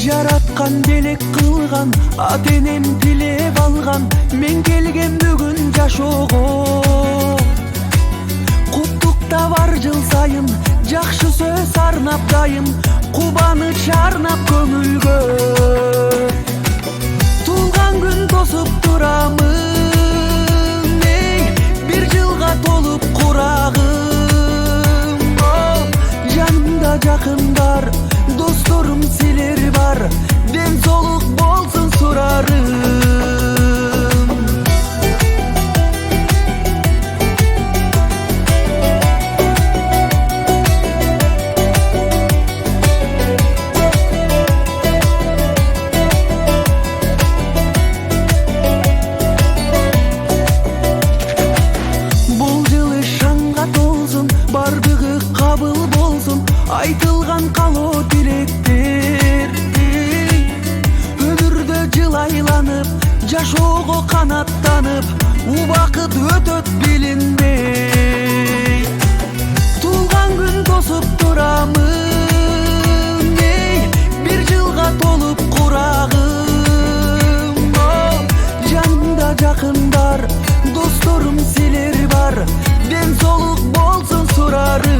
Жараткан белек кылган, ат энем тилеп алган, мен келген бүгүн жашоого. Куттукта бар жыл сайын, жакшы сөз арнап дайым, кубаныч арнап көңүлгө. Туулган күн тосуп турамын, эй, бир жылга толуп курагым. Жанымда жакындар, досторум силер бар, ден соолук болсун сурарым. Бул жылы шаңга толсун, бардыгы кабыл болсун, айтылган калоо тилектер. Өмүрдө жылайланып, жашоого канаттанып, убакыт өтөт билинбей. Туулган күн тосуп турамын, эй, бир жылга толуп курагым. Жанымда жакындар, досторум силер бар, ден соолук болсун сурарым.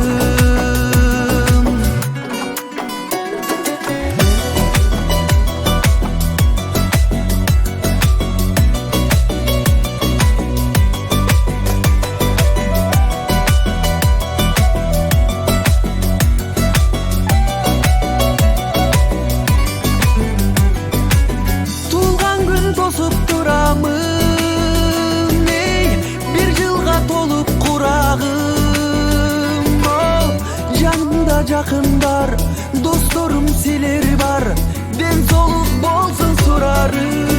Туулган күн тосуп турамын, эй, бир жылга толуп курагым. Жанымда жакындар, досторум силер бар, ден соолук болсун сурарым.